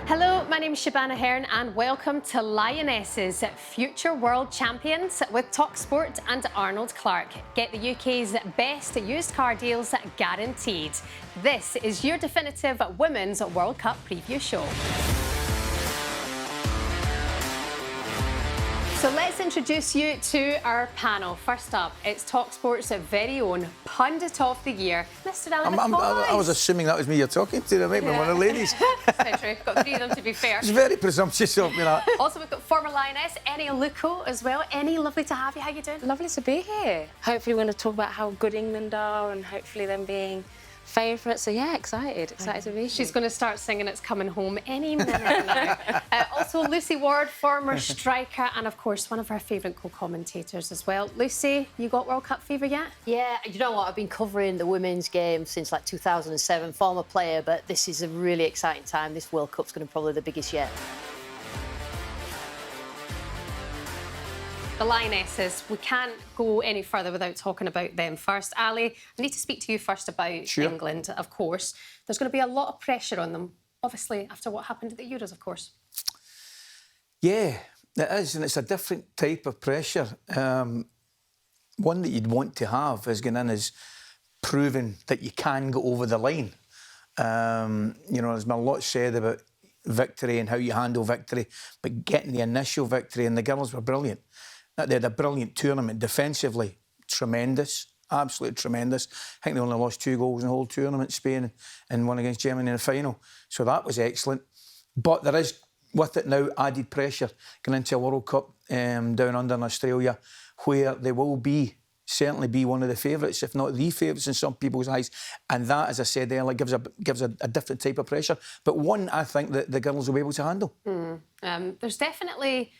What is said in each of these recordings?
Hello, my name is Shebahn Aherne and welcome to Lionesses, future world champions with talkSPORT and Arnold Clark. Get the UK's best used car deals guaranteed. This is your definitive Women's World Cup preview show. So let's introduce you to our panel. First up, it's talkSPORT's very own pundit of the year, Mr. Edwin Van Der Sar. I was assuming that was me you're talking to. That might be one of the ladies. That's true. Got three of them, to be fair. It's very presumptuous of me, that. Also, we've got former Lioness, Eni Aluko as well. Eni, lovely to have you. How you doing? Lovely to be here. Hopefully we're going to talk about how good England are and hopefully them being favourites. So yeah, excited to be here. She's going to start singing It's Coming Home any minute now. Also, Lucy Ward, former striker and, of course, one of our favourite co-commentators as well. Lucy, you got World Cup fever yet? Yeah, you know what? I've been covering the women's game since like 2007, former player, but this is a really exciting time. This World Cup's going to be probably the biggest yet. The Lionesses, we can't go any further without talking about them first. Ali, I need to speak to you first about England, of course. There's going to be a lot of pressure on them, obviously, after what happened at the Euros, of course. Yeah, it is, and it's a different type of pressure. One that you'd want to have is going in as proving that you can go over the line. You know, there's been a lot said about victory and how you handle victory, but getting the initial victory, and the girls were brilliant. They had a brilliant tournament defensively, tremendous, absolutely tremendous. I think they only lost 2 goals in the whole tournament, Spain, and one against Germany in the final. So that was excellent. But there is, with it now, added pressure going into a World Cup down under in Australia, where they will certainly be one of the favourites, if not the favourites in some people's eyes. And that, as I said earlier, gives a different type of pressure. But one, I think that the girls will be able to handle. There's definitely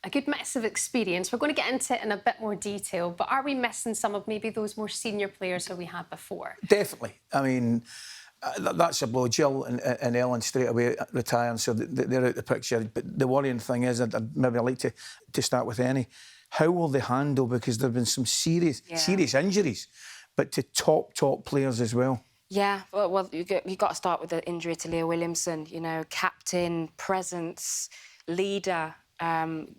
a good mix of experience. We're going to get into it in a bit more detail, but are we missing some of maybe those more senior players that we had before? Definitely. I mean, that's a blow. Jill and Ellen straight away retiring, so they're out the picture. But the worrying thing is, I'd maybe like to start with Eni. How will they handle, because there have been some serious injuries, but to top players as well? Yeah, well, you've got to start with the injury to Leah Williamson. You know, captain, presence, leader.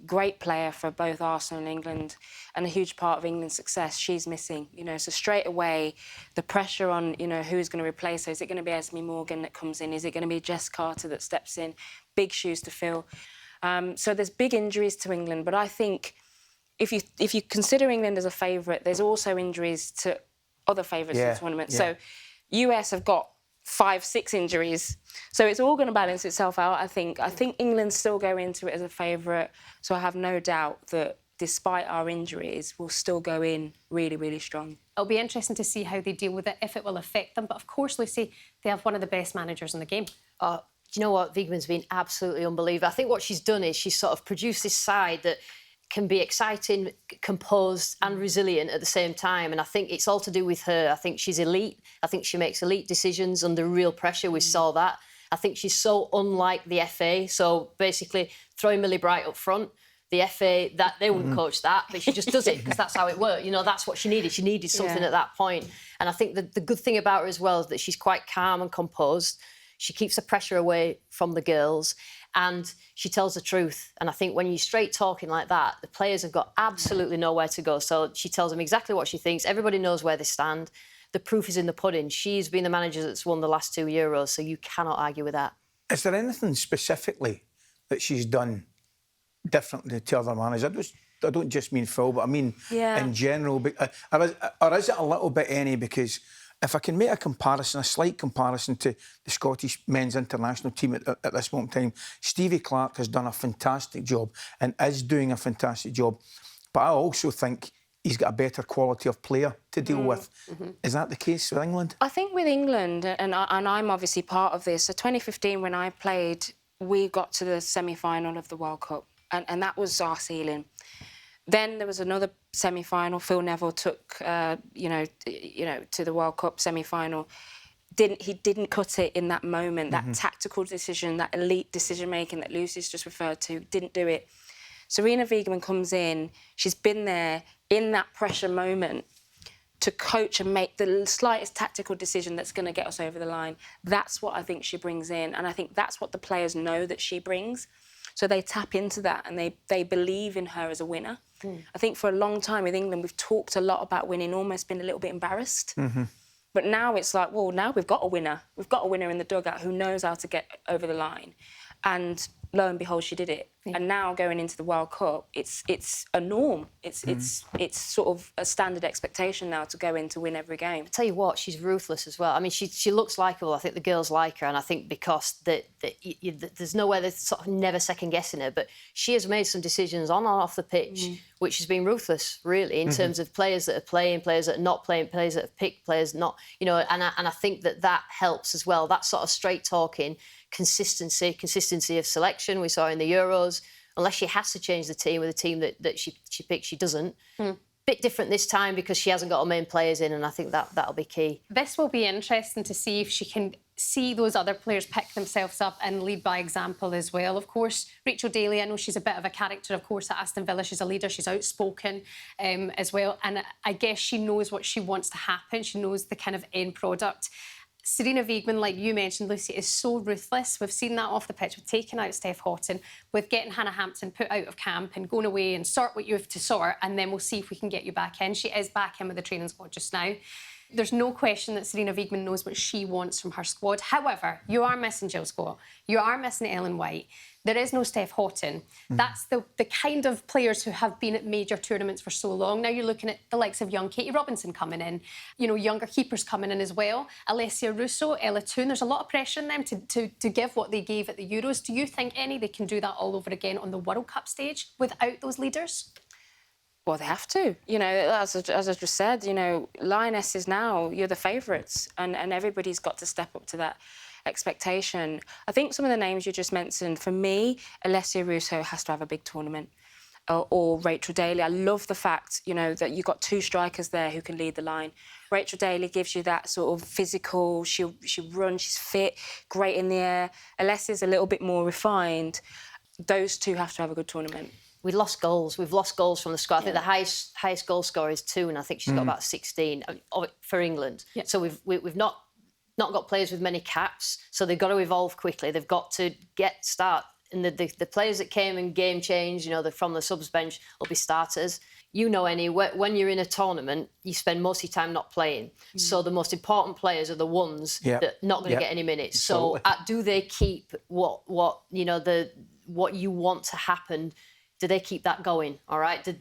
Great player for both Arsenal and England, and a huge part of England's success. She's missing, you know, so straight away the pressure on, you know, who's going to replace her. Is it going to be Esme Morgan that comes in? Is it going to be Jess Carter that steps in? Big shoes to fill. So there's big injuries to England, but I think if you consider England as a favourite, there's also injuries to other favourites in the tournament. Yeah. So US have got 5-6 injuries, so it's all going to balance itself out. I think England still go into it as a favourite, so I have no doubt that despite our injuries, we'll still go in really, really strong. It'll be interesting to see how they deal with it, if it will affect them. But of course, Lucy, they have one of the best managers in the game. Do you know what? Wiegman's been absolutely unbelievable. I think what she's done is she's sort of produced this side that can be exciting, composed and resilient at the same time. And I think it's all to do with her. I think she's elite. I think she makes elite decisions under real pressure. We saw that. I think she's so unlike the FA. So basically, throwing Millie Bright up front, the FA, that they wouldn't coach that, but she just does it because that's how it worked. You know, that's what she needed. She needed something at that point. And I think the good thing about her as well is that she's quite calm and composed. She keeps the pressure away from the girls. And she tells the truth. And I think when you're straight talking like that, the players have got absolutely nowhere to go. So she tells them exactly what she thinks. Everybody knows where they stand. The proof is in the pudding. She's been the manager that's won the last 2 Euros, so you cannot argue with that. Is there anything specifically that she's done differently to other managers? I don't just mean Phil, but I mean in general. Or is it a little bit any? Because if I can make a slight comparison to the Scottish men's international team at this moment in time, Stevie Clarke has done a fantastic job and is doing a fantastic job. But I also think he's got a better quality of player to deal with. Is that the case with England? I think with England, and I'm obviously part of this, so 2015 when I played, we got to the semi-final of the World Cup, and that was our ceiling. Then there was another semi-final. Phil Neville took, you know, to the World Cup semi-final. He didn't cut it in that moment. That tactical decision, that elite decision-making that Lucy's just referred to, didn't do it. Sarina Wiegman comes in. She's been there in that pressure moment to coach and make the slightest tactical decision that's going to get us over the line. That's what I think she brings in, and I think that's what the players know that she brings. So they tap into that and they believe in her as a winner. I think for a long time with England, we've talked a lot about winning, almost been a little bit embarrassed. But now it's like, well, now we've got a winner. We've got a winner in the dugout who knows how to get over the line. And lo and behold, she did it. And now going into the World Cup, it's a norm. It's sort of a standard expectation now to go in to win every game. I tell you what, she's ruthless as well. I mean, she looks likeable. I think the girls like her, and I think because there's nowhere they're sort of never second guessing her. But she has made some decisions on and off the pitch, which has been ruthless, really, in terms of players that are playing, players that are not playing, players that have picked, players not, you know. And I think that helps as well. That sort of straight talking. Consistency of selection we saw in the Euros. Unless she has to change the team with a team that she picks, she doesn't. Bit different this time because she hasn't got her main players in, and I think that'll be key. This will be interesting to see if she can see those other players pick themselves up and lead by example as well. Of course, Rachel Daly, I know she's a bit of a character, of course, at Aston Villa. She's a leader, she's outspoken as well. And I guess she knows what she wants to happen. She knows the kind of end product. Sarina Wiegman, like you mentioned, Lucy, is so ruthless. We've seen that off the pitch. We've taken out Steph Houghton, with getting Hannah Hampton put out of camp and going away and sort what you have to sort, and then we'll see if we can get you back in. She is back in with the training squad just now. There's no question that Sarina Wiegman knows what she wants from her squad. However, you are missing Jill Scott. You are missing Ellen White. There is no Steph Houghton. That's the kind of players who have been at major tournaments for so long. Now you're looking at the likes of young Katie Robinson coming in, you know, younger keepers coming in as well. Alessia Russo, Ella Toon. There's a lot of pressure on them to give what they gave at the Euros. Do you think, Eni, they can do that all over again on the World Cup stage without those leaders? Well, they have to. You know, as I just said, you know, Lionesses now, you're the favourites, and everybody's got to step up to that expectation. I think some of the names you just mentioned, for me, Alessia Russo has to have a big tournament. Or Rachel Daly. I love the fact, you know, that you've got two strikers there who can lead the line. Rachel Daly gives you that sort of physical, she runs, she's fit, great in the air. Alessia's a little bit more refined. Those two have to have a good tournament. We lost goals. We've lost goals from the squad. I think the highest goal scorer is 2, and I think she's got about 16 for England. Yeah. So we've not got players with many caps. So they've got to evolve quickly. They've got to start. And the players that came and game changed, you know, from the subs bench will be starters. You know, Eni, when you're in a tournament, you spend most of your time not playing. So the most important players are the ones that are not going to get any minutes. So do they keep what you know what you want to happen? Do they keep that going? All right. Do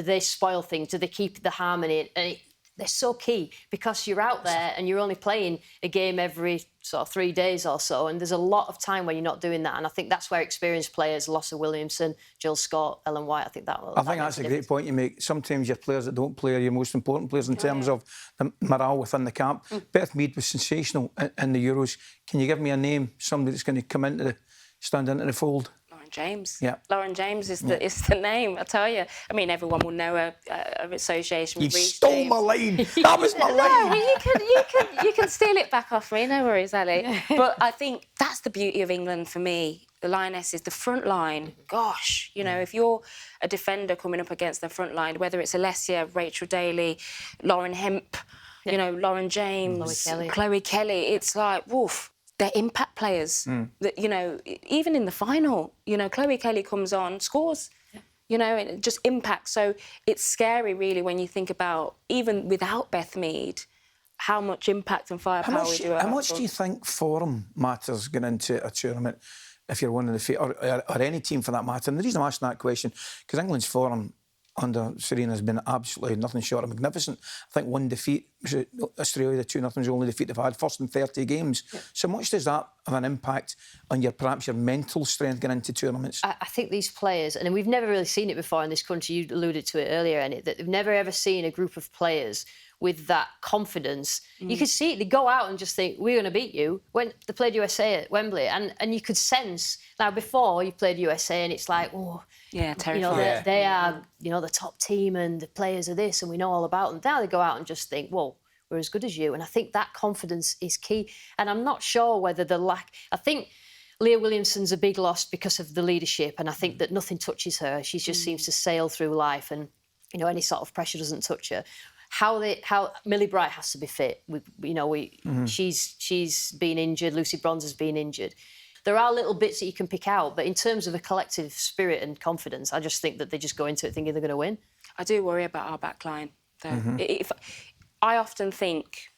they spoil things? Do they keep the harmony? And they're so key because you're out there and you're only playing a game every sort of 3 days or so, and there's a lot of time where you're not doing that. And I think that's where experienced players, Lossa Williamson, Jill Scott, Ellen White, I think that's a great point you make. Sometimes your players that don't play are your most important players in terms of the morale within the camp. Beth Mead was sensational in the Euros. Can you give me a name, somebody that's going to stand into the fold? James. Yeah. Lauren James is the name, I tell you. I mean, everyone will know her association with Reece James. You stole my line. That was my line. No, you can steal it back off me. No worries, Ali. But I think that's the beauty of England for me. The Lionesses, the front line. Gosh, you know, if you're a defender coming up against the front line, whether it's Alessia, Rachel Daly, Lauren Hemp, you know, Lauren James, Chloe Kelly, it's like, woof. They're impact players. That, you know, even in the final, you know, Chloe Kelly comes on, scores. You know, it just impacts. So it's scary, really, when you think about, even without Beth Mead, how much impact and firepower we do. How much do you think form matters going into a tournament if you're one of the or any team for that matter? And the reason I'm asking that question, because England's form under Sarina has been absolutely nothing short of magnificent. I think one defeat was Australia, the 2-0 was the only defeat they've had, first in 30 games. Yeah. So much does that have an impact on perhaps your mental strength going into tournaments? I think these players, and we've never really seen it before in this country, you alluded to it earlier, Eni, that they've never ever seen a group of players with that confidence. You could see it, they go out and just think, we're going to beat you. When they played USA at Wembley, and you could sense, now before you played USA and it's like, oh, yeah, terrifying. You know, they are, you know, the top team and the players are this and we know all about them. Now they go out and just think, whoa, we're as good as you. And I think that confidence is key. And I'm not sure whether I think Leah Williamson's a big loss because of the leadership, and I think that nothing touches her. She just seems to sail through life and, you know, any sort of pressure doesn't touch her. how Millie Bright has to be fit. She's been injured. Lucy Bronze has been injured. There are little bits that you can pick out, but in terms of a collective spirit and confidence, I just think that they just go into it thinking they're going to win. I do worry about our back line, though. I often think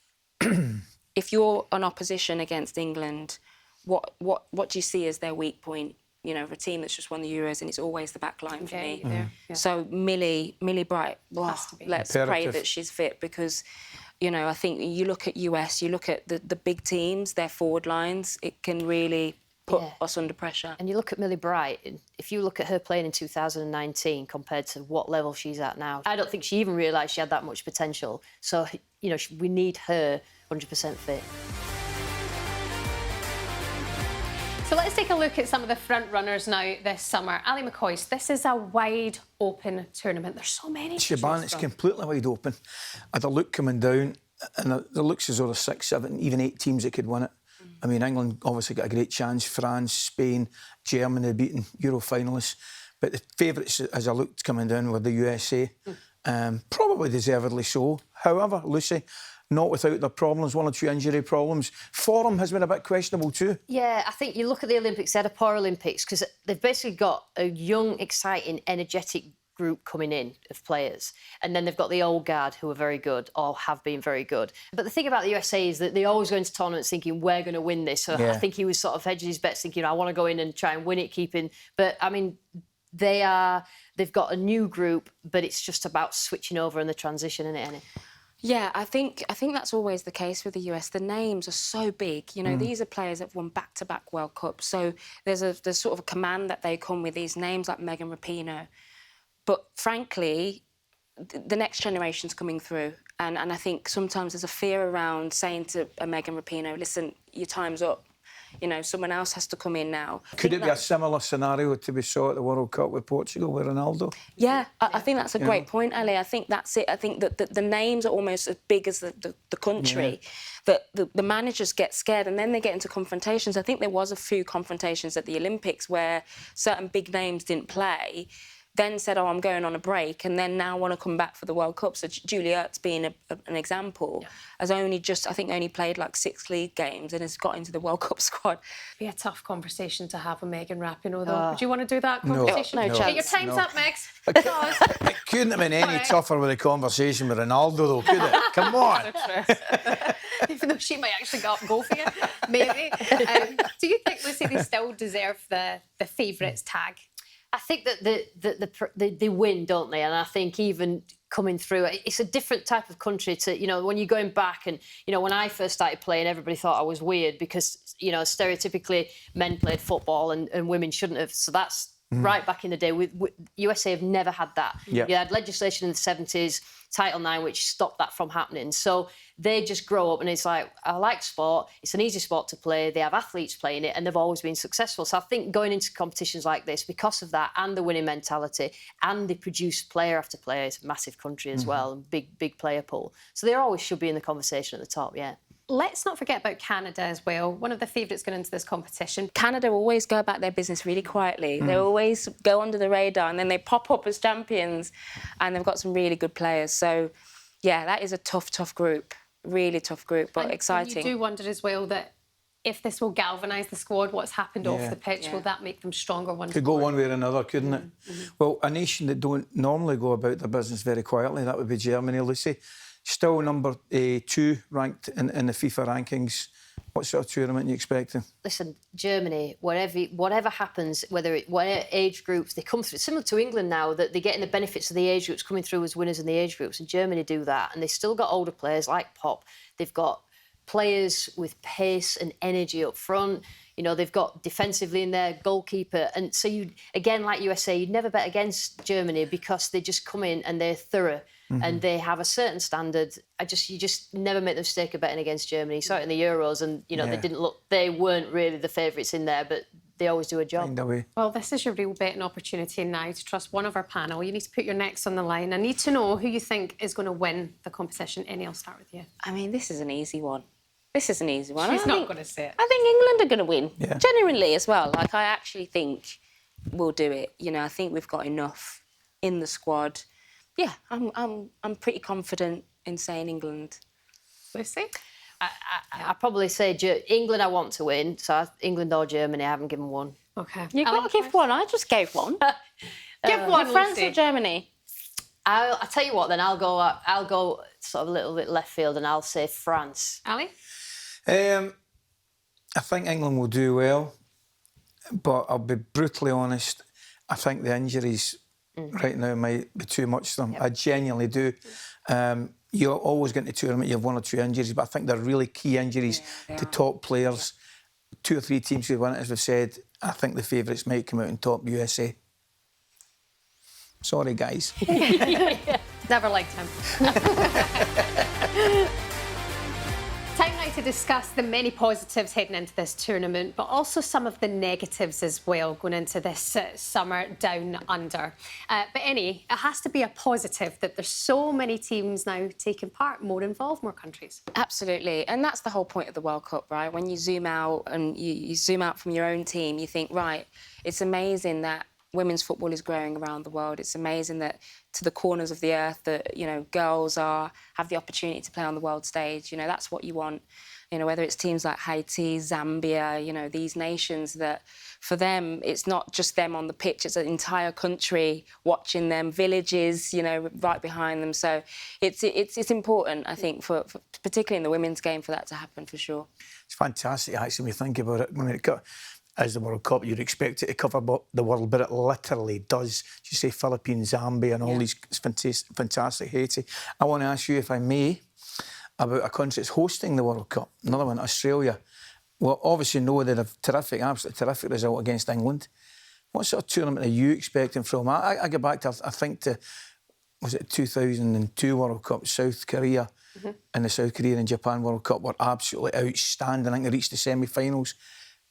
if you're an opposition against England, what do you see as their weak point? You know, for a team that's just won the Euros, and it's always the back line for me. Yeah. So Millie Bright, let's pray that she's fit, because, you know, I think you look at US, you look at the big teams, their forward lines, it can really put us under pressure. And you look at Millie Bright, if you look at her playing in 2019 compared to what level she's at now, I don't think she even realised she had that much potential. So, you know, we need her 100% fit. So let's take a look at some of the front runners now this summer. Ali McCoist, this is a wide open tournament. There's so many. Shebahn, it's completely wide open. I had a look coming down, and it looks as though there's 6, 7, even 8 teams that could win it. I mean, England obviously got a great chance. France, Spain, Germany beating Euro finalists. But the favourites, as I looked coming down, were the USA. Probably deservedly so. However, Lucy, not without their problems, 1 or 2 injury problems. Form has been a bit questionable too. Yeah, I think you look at the Olympics, they had a poor Olympics because they've basically got a young, exciting, energetic group coming in of players. And then they've got the old guard who are very good or have been very good. But the thing about the USA is that they always go into tournaments thinking, we're going to win this. So I think he was sort of hedging his bets thinking, I want to go in and try and win it, keeping... But, I mean... They've got a new group, but it's just about switching over and the transition, isn't it, Eni? Yeah, I think that's always the case with the US. The names are so big. You know, these are players that have won back-to-back World Cups. So there's sort of a command that they come with, these names like Megan Rapinoe. But frankly, the next generation's coming through. And I think sometimes there's a fear around saying to a Megan Rapinoe, listen, your time's up. You know, someone else has to come in now. Could it be a similar scenario to be saw at the World Cup with Portugal with Ronaldo? Yeah, I think that's a great point, Ali. I think that's it. I think that the names are almost as big as the country. That the managers get scared and then they get into confrontations. I think there was a few confrontations at the Olympics where certain big names didn't play, then said, I'm going on a break, and then now want to come back for the World Cup. So Juliet's being an example, has only played like 6 league games and has got into the World Cup squad. Be a tough conversation to have with Megan Rapinoe, though. Would you want to do that conversation? No chance. Hey, your time's up, Megs. It couldn't have been any tougher with a conversation with Ronaldo, though, could it? Come on. Even though she might actually go for you, maybe. Do you think, Lucy, they still deserve the favourites tag? I think that they win, don't they? And I think even coming through, it's a different type of country to, you know, when you're going back and, you know, when I first started playing, everybody thought I was weird because, you know, stereotypically men played football and women shouldn't have. So that's right back in the day. USA have never had that. You had legislation in the 70s, Title IX, which stopped that from happening. So they just grow up and it's like, I like sport, it's an easy sport to play, they have athletes playing it and they've always been successful. So I think going into competitions like this, because of that and the winning mentality, and they produce player after player, it's a massive country as well, and big player pool. So they always should be in the conversation at the top, Let's not forget about Canada as well, one of the favourites going into this competition. Canada always go about their business really quietly. They always go under the radar and then they pop up as champions, and they've got some really good players. So, yeah, that is a tough group, really tough group, but exciting. You do wonder as well that if this will galvanise the squad, what's happened off the pitch, will that make them stronger once Could go one way or another, couldn't it? Well, a nation that don't normally go about their business very quietly, that would be Germany, Lucy. Still number 2 ranked in the FIFA rankings. What sort of tournament are you expecting? Listen, Germany, whatever happens, whatever age groups they come through, similar to England now, that they're getting the benefits of the age groups coming through as winners in the age groups, and Germany do that. And they've still got older players like Pop. They've got players with pace and energy up front. You know, they've got defensively in there, goalkeeper. And so, again, like USA, you'd never bet against Germany because they just come in and they're thorough. And they have a certain standard. You just never make the mistake of betting against Germany. You saw it in the Euros, and you know they weren't really the favourites in there, but they always do a job. Well, this is your real betting opportunity now to trust one of our panel. You need to put your necks on the line. I need to know who you think is going to win the competition. Eni, I'll start with you. I mean, this is an easy one. She's not going to say it. I think England are going to win, genuinely as well. Like, I actually think we'll do it. You know, I think we've got enough in the squad. Yeah, I'm pretty confident in saying England. Lucy? I probably say England I want to win, so England or Germany, I haven't given one. Okay. You can't give one, I just gave one. Give one, France Lucy. or Germany? I'll tell you what, then I'll go sort of a little bit left field and I'll say France. Ali? I think England will do well, but I'll be brutally honest, I think the injuries right now might be too much for them. I genuinely do. You're always going to tournament, you have one or two injuries, but I think they're really key injuries to top players. 2 or 3 teams who win it, as we've said. I think the favourites might come out on top, USA. Sorry, guys. Never liked him. Time now to discuss the many positives heading into this tournament, but also some of the negatives as well going into this summer down under. But Eni, it has to be a positive that there's so many teams now taking part, more involved, more countries. Absolutely, and that's the whole point of the World Cup, right? When you zoom out and you zoom out from your own team, you think, right, it's amazing that women's football is growing around the world. It's amazing that to the corners of the earth that, you know, girls have the opportunity to play on the world stage. You know, that's what you want. You know, whether it's teams like Haiti, Zambia, you know, these nations that, for them, it's not just them on the pitch, it's an entire country watching them, villages, you know, right behind them. So it's important, I think, for particularly in the women's game, for that to happen, for sure. It's fantastic, actually, when you think about it. When it as the World Cup, you'd expect it to cover the world, but it literally does. You say Philippines, Zambia, and all these fantastic Haiti. I want to ask you, if I may, about a country that's hosting the World Cup. Another one, Australia. Well, obviously know they have absolutely terrific result against England. What sort of tournament are you expecting from? I go back to, I think, was it 2002 World Cup, South Korea, and the South Korea and Japan World Cup were absolutely outstanding. I think they reached the semi-finals.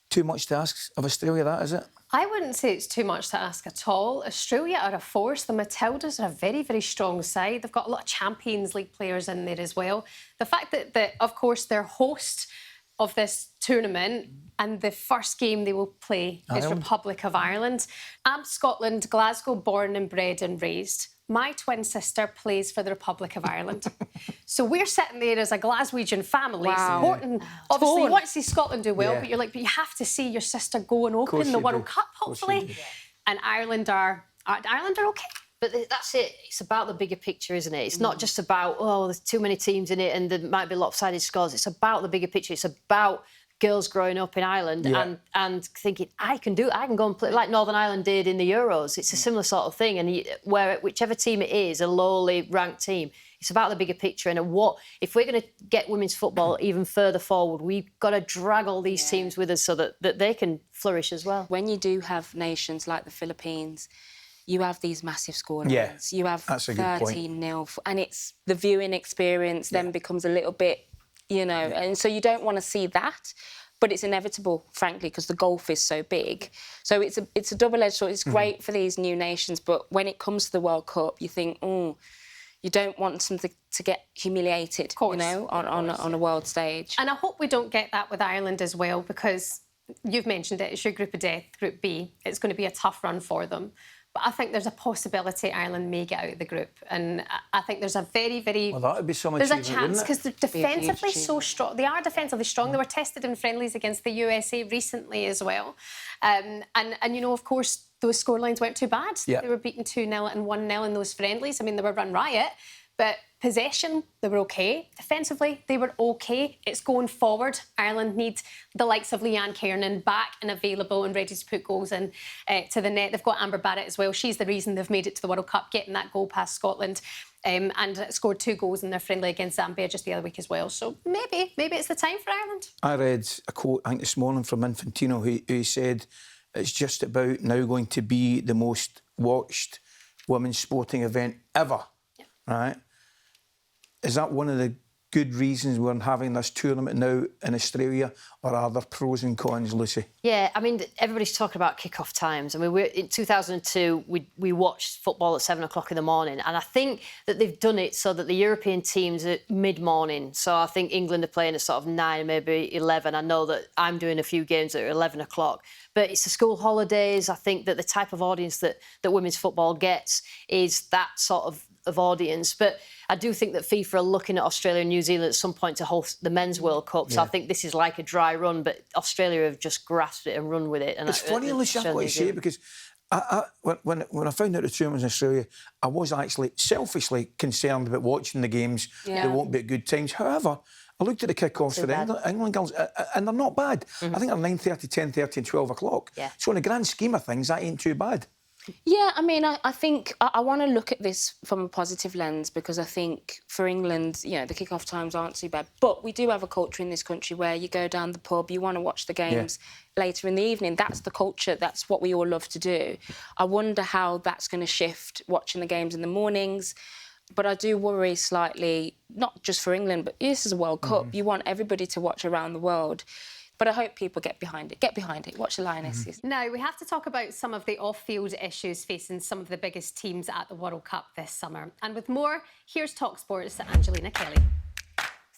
Too much to ask of Australia, that, is it? I wouldn't say it's too much to ask at all. Australia are a force. The Matildas are a very, very strong side. They've got a lot of Champions League players in there as well. The fact that of course, they're host of this tournament and the first game they will play is Republic of Ireland. I'm Scotland, Glasgow, born and bred and raised. My twin sister plays for the Republic of Ireland. So we're sitting there as a Glaswegian family supporting. Obviously, you want to see Scotland do well, but but you have to see your sister go and open the World Cup, hopefully. And Ireland are okay. But that's it. It's about the bigger picture, isn't it? It's not just about, oh, there's too many teams in it and there might be lopsided scores. It's about the bigger picture. It's about girls growing up in Ireland and thinking, I can go and play like Northern Ireland did in the Euros. It's a similar sort of thing. And whichever team it is, a lowly ranked team, it's about the bigger picture. And if we're going to get women's football even further forward, we've got to drag all these teams with us so that they can flourish as well. When you do have nations like the Philippines, you have these massive scorelines. You have 13-0, and it's the viewing experience then becomes a little bit, you know, and so you don't want to see that, but it's inevitable, frankly, because the gulf is so big. So it's a double-edged sword. It's great for these new nations, but when it comes to the World Cup, you think, you don't want them to get humiliated, you know, on a world stage. And I hope we don't get that with Ireland as well, because you've mentioned it, it's your group of death, Group B. It's going to be a tough run for them. But I think there's a possibility Ireland may get out of the group. And I think there's a very, very... Well, that would be so much There's a easier, chance, because they're defensively huge so strong. They are defensively strong. They were tested in friendlies against the USA recently as well. And you know, of course, those scorelines weren't too bad. They were beaten 2-0 and 1-0 in those friendlies. I mean, they were run riot. But possession, they were OK. Defensively, they were OK. It's going forward. Ireland need the likes of Leanne Kiernan back and available and ready to put goals in to the net. They've got Amber Barrett as well. She's the reason they've made it to the World Cup, getting that goal past Scotland, and scored 2 goals in their friendly against Zambia just the other week as well. So maybe it's the time for Ireland. I read a quote, I think this morning, from Infantino, who said it's just about now going to be the most watched women's sporting event ever, right? Is that one of the good reasons we're having this tournament now in Australia, or are there pros and cons, Lucy? Yeah, I mean, everybody's talking about kick-off times. I mean, in 2002, we watched football at 7 o'clock in the morning, and I think that they've done it so that the European teams are mid-morning. So I think England are playing at sort of 9, maybe 11. I know that I'm doing a few games that are 11 o'clock. But it's the school holidays. I think that the type of audience that women's football gets is that sort of of audience. But I do think that FIFA are looking at Australia and New Zealand at some point to host the Men's World Cup. So I think this is like a dry run, but Australia have just grasped it and run with it. And it's funny, Alicia, I've got to say, because when I found out the tournament was in Australia, I was actually selfishly concerned about watching the games. Yeah. There won't be good times. However, I looked at the kick-offs for the England girls, and they're not bad. I think they're 9:30, 10:30 and 12 o'clock. Yeah. So in the grand scheme of things, that ain't too bad. Yeah, I mean, I think I want to look at this from a positive lens, because I think for England, you know, the kick-off times aren't too bad. But we do have a culture in this country where you go down the pub, you want to watch the games later in the evening. That's the culture. That's what we all love to do. I wonder how that's going to shift watching the games in the mornings. But I do worry slightly, not just for England, but this is a World Cup. You want everybody to watch around the world. But I hope people get behind it. Get behind it. Watch the Lionesses. Now, we have to talk about some of the off-field issues facing some of the biggest teams at the World Cup this summer. And with more, here's talkSPORT's Angelina Kelly.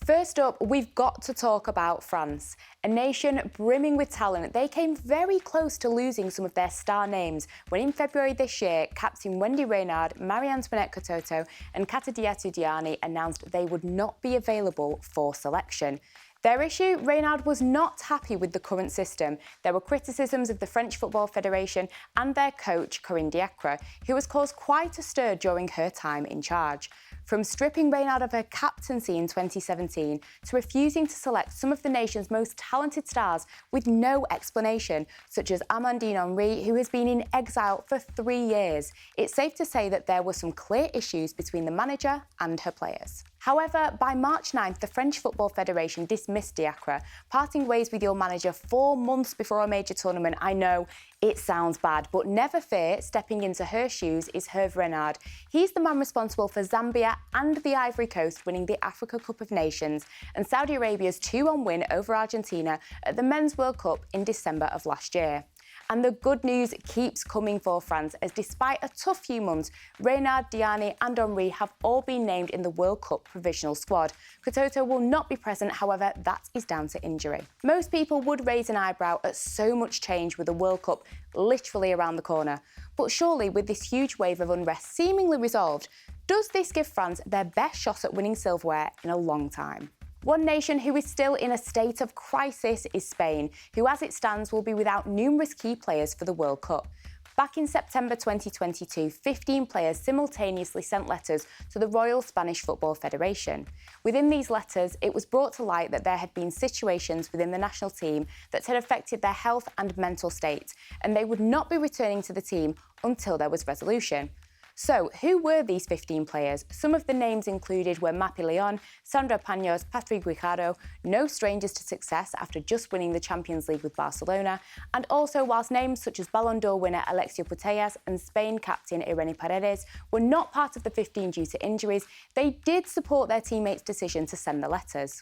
First up, we've got to talk about France, a nation brimming with talent. They came very close to losing some of their star names when in February this year, Captain Wendy Renard, Marie-Antoinette Katoto and Kata Diatou-Diani announced they would not be available for selection. Their issue? Renard was not happy with the current system. There were criticisms of the French Football Federation and their coach, Corinne Diacre, who has caused quite a stir during her time in charge. From stripping Renard of her captaincy in 2017 to refusing to select some of the nation's most talented stars with no explanation, such as Amandine Henry, who has been in exile for 3 years, it's safe to say that there were some clear issues between the manager and her players. However, by March 9th, the French Football Federation dismissed Diacre, parting ways with your manager 4 months before a major tournament. I know, it sounds bad, but never fear, stepping into her shoes is Hervé Renard. He's the man responsible for Zambia and the Ivory Coast winning the Africa Cup of Nations and Saudi Arabia's 2-1 win over Argentina at the Men's World Cup in December of last year. And the good news keeps coming for France, as despite a tough few months, Renard, Diani and Henry have all been named in the World Cup provisional squad. Katoto will not be present, however, that is down to injury. Most people would raise an eyebrow at so much change with the World Cup literally around the corner. But surely, with this huge wave of unrest seemingly resolved, does this give France their best shot at winning silverware in a long time? One nation who is still in a state of crisis is Spain, who as it stands will be without numerous key players for the World Cup. Back in September 2022, 15 players simultaneously sent letters to the Royal Spanish Football Federation. Within these letters, it was brought to light that there had been situations within the national team that had affected their health and mental state, and they would not be returning to the team until there was resolution. So, who were these 15 players? Some of the names included were Mapi Leon, Sandra Paños, Patrick Guijarro, no strangers to success after just winning the Champions League with Barcelona, and also whilst names such as Ballon d'Or winner Alexia Putellas and Spain captain Irene Paredes were not part of the 15 due to injuries, they did support their teammates' decision to send the letters.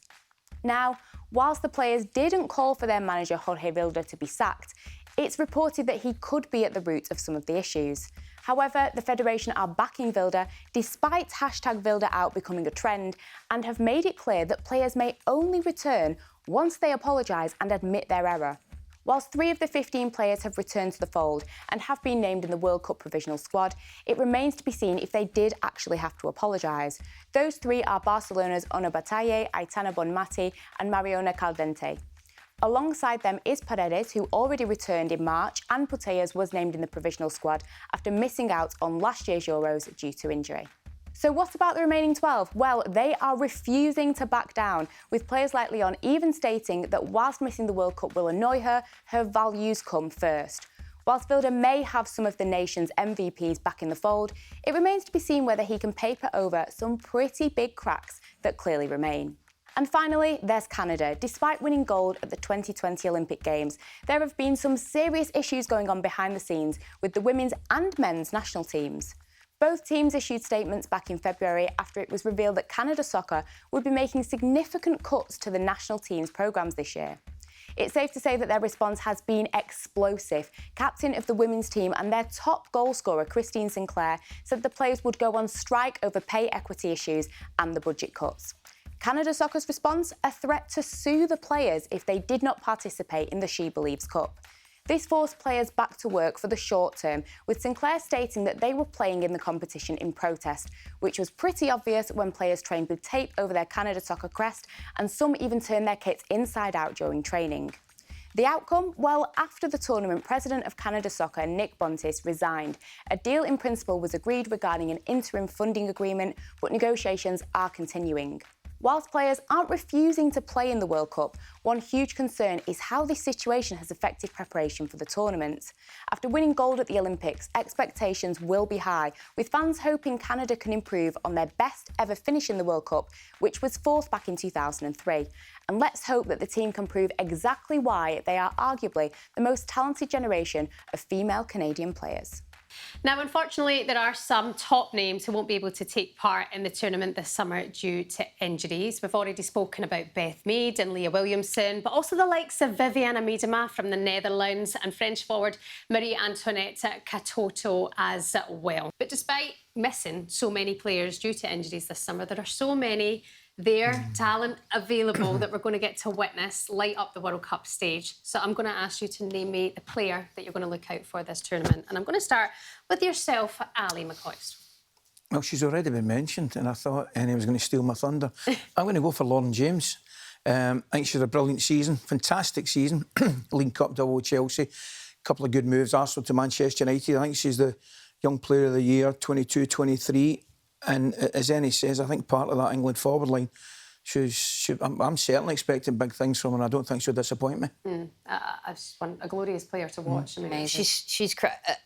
Now, whilst the players didn't call for their manager Jorge Vilda to be sacked, it's reported that he could be at the root of some of the issues. However, the Federation are backing Vilda despite #VildaOut becoming a trend and have made it clear that players may only return once they apologise and admit their error. Whilst 3 of the 15 players have returned to the fold and have been named in the World Cup provisional squad, it remains to be seen if they did actually have to apologise. Those 3 are Barcelona's Ona Bataille, Aitana Bonmati and Mariona Caldente. Alongside them is Paredes, who already returned in March, and Putellas was named in the provisional squad after missing out on last year's Euros due to injury. So what about the remaining 12? Well, they are refusing to back down, with players like Leon even stating that whilst missing the World Cup will annoy her, her values come first. Whilst Vilda may have some of the nation's MVPs back in the fold, it remains to be seen whether he can paper over some pretty big cracks that clearly remain. And finally, there's Canada. Despite winning gold at the 2020 Olympic Games, there have been some serious issues going on behind the scenes with the women's and men's national teams. Both teams issued statements back in February after it was revealed that Canada Soccer would be making significant cuts to the national team's programmes this year. It's safe to say that their response has been explosive. Captain of the women's team and their top goal scorer, Christine Sinclair, said the players would go on strike over pay equity issues and the budget cuts. Canada Soccer's response? A threat to sue the players if they did not participate in the She Believes Cup. This forced players back to work for the short term, with Sinclair stating that they were playing in the competition in protest, which was pretty obvious when players trained with tape over their Canada Soccer crest, and some even turned their kits inside out during training. The outcome? Well, after the tournament, President of Canada Soccer, Nick Bontis, resigned. A deal in principle was agreed regarding an interim funding agreement, but negotiations are continuing. Whilst players aren't refusing to play in the World Cup, one huge concern is how this situation has affected preparation for the tournament. After winning gold at the Olympics, expectations will be high, with fans hoping Canada can improve on their best ever finish in the World Cup, which was fourth back in 2003. And let's hope that the team can prove exactly why they are arguably the most talented generation of female Canadian players. Now, unfortunately, there are some top names who won't be able to take part in the tournament this summer due to injuries. We've already spoken about Beth Mead and Leah Williamson, but also the likes of Viviana Miedema from the Netherlands and French forward Marie-Antoinette Katoto as well. But despite missing so many players due to injuries this summer, there are so many talent available that we're going to get to witness light up the World Cup stage. So I'm going to ask you to name me the player that you're going to look out for this tournament. And I'm going to start with yourself, Ali McCoist. Well, she's already been mentioned, and I thought Eni was going to steal my thunder. I'm going to go for Lauren James. I think she's had a brilliant season, fantastic season. League Cup double with Chelsea, a couple of good moves. Arsenal to Manchester United. I think she's the Young Player of the Year, 22-23. And as Eni says, I think part of that England forward line, I'm certainly expecting big things from her, and I don't think she'll disappoint me. I just want a glorious player to watch. I mean,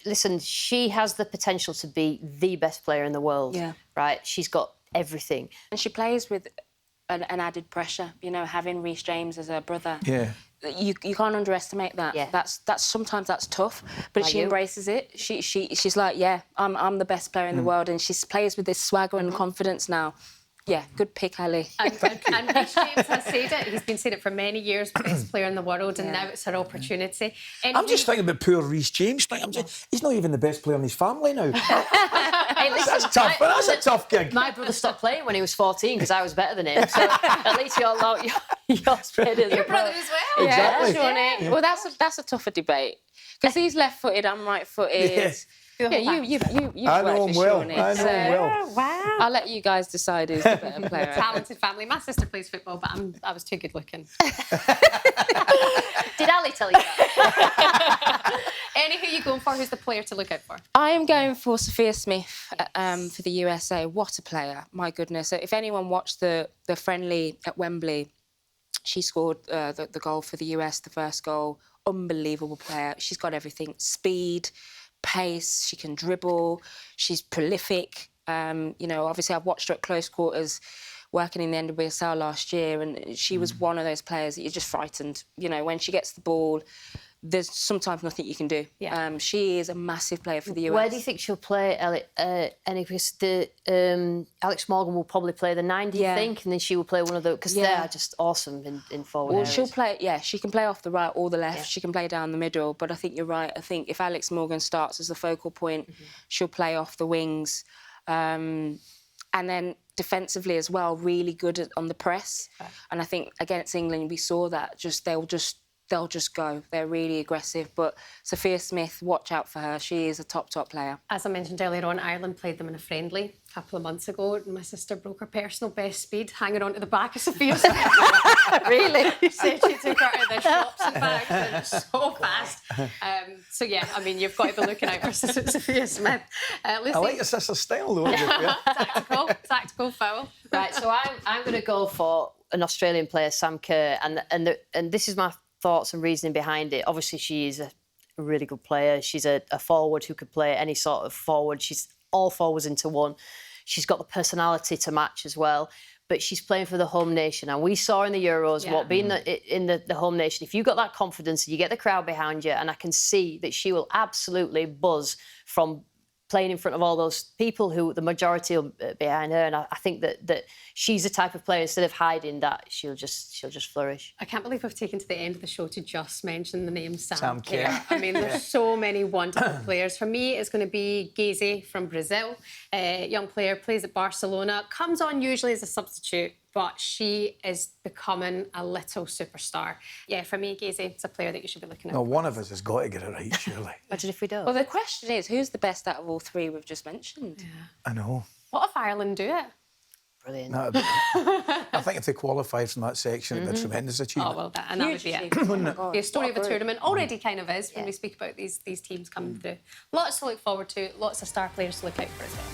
listen, she has the potential to be the best player in the world. Yeah. Right? She's got everything. And she plays with an added pressure, you know, having Reece James as her brother. Yeah. You can't underestimate that. Yeah. That's sometimes that's tough, but she embraces it. She's like, yeah, I'm the best player in the world, and she plays with this swagger and confidence now. Yeah, good pick, Ali. And Reece James has said it. He's been saying it for many years, best player in the world, and now it's her opportunity. I'm just thinking about poor Reece James. He's not even the best player in his family now. Hey, listen, That's tough. That's a tough gig. My brother stopped playing when he was 14 because I was better than him. So at least you're better than your brother as well. Exactly. Yeah. Well, that's a tougher debate because he's left-footed, I'm right-footed. Yeah. Yeah, you've I know worked him for well. Shawnee, I know him well. Wow. I'll let you guys decide who's the better player. Talented family. My sister plays football, but I was too good looking. Did Ali tell you that? Eni, who are you going for? Who's the player to look out for? I am going for Sophia Smith for the USA. What a player. My goodness. If anyone watched the friendly at Wembley, she scored the goal for the US, the first goal. Unbelievable player. She's got everything. Speed, pace, she can dribble, she's prolific. You know, obviously I've watched her at close quarters working in the NWSL last year, and she was one of those players that you're just frightened. You know, when she gets the ball, there's sometimes nothing you can do. Yeah. She is a massive player for the US. Where do you think she'll play, Alex Morgan will probably play the 9, do you think? And then she will play one of the... Because they are just awesome in forward areas. She'll play... Yeah, she can play off the right or the left. Yeah. She can play down the middle. But I think you're right. I think if Alex Morgan starts as the focal point, she'll play off the wings. And then defensively as well, really good on the press. Okay. And I think against England, we saw that. They'll just go. They're really aggressive. But Sophia Smith, watch out for her. She is a top player. As I mentioned earlier on, Ireland played them in a friendly a couple of months ago, and my sister broke her personal best speed hanging on to the back of Sophia Smith. Really? She said she took her to the shops and bags and so fast. So, yeah, I mean, you've got to be looking out for Sophia Smith. I like your sister's style, though. Tactical foul. Right, so I'm going to go for an Australian player, Sam Kerr, and this is my thoughts and reasoning behind it. Obviously, she is a really good player. She's a forward who could play any sort of forward. She's all forwards into one. She's got the personality to match as well. But she's playing for the home nation. And we saw in the Euros what being in the home nation, if you've got that confidence, you get the crowd behind you, and I can see that she will absolutely buzz from playing in front of all those people who the majority are behind her, and I think that she's the type of player, instead of hiding, that she'll just flourish. I can't believe we've taken to the end of the show to just mention the name Sam Kerr. I mean, there's so many wonderful players. For me, it's going to be Geze from Brazil. Young player, plays at Barcelona, comes on usually as a substitute, but she is becoming a little superstar. Yeah, for me, Gazy is a player that you should be looking at. No, one of us has got to get it right, surely. Imagine if we don't. Well, the question is, who's the best out of all three we've just mentioned? Yeah. I know. What if Ireland do it? Brilliant. I think if they qualified from that section, it'd be a tremendous achievement. Oh, well, that would be it. Oh my God. The story of a What a tournament already kind of is when we speak about these teams coming through. Lots to look forward to, lots of star players to look out for as well.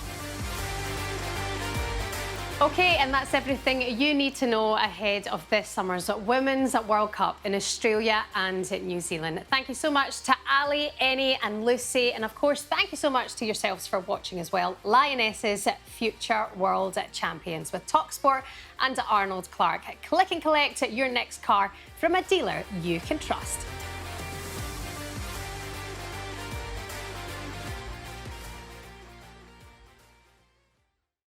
OK, and that's everything you need to know ahead of this summer's Women's World Cup in Australia and New Zealand. Thank you so much to Ali, Eni and Lucy. And of course, thank you so much to yourselves for watching as well. Lionesses, future world champions with talkSPORT and Arnold Clark. Click and collect your next car from a dealer you can trust.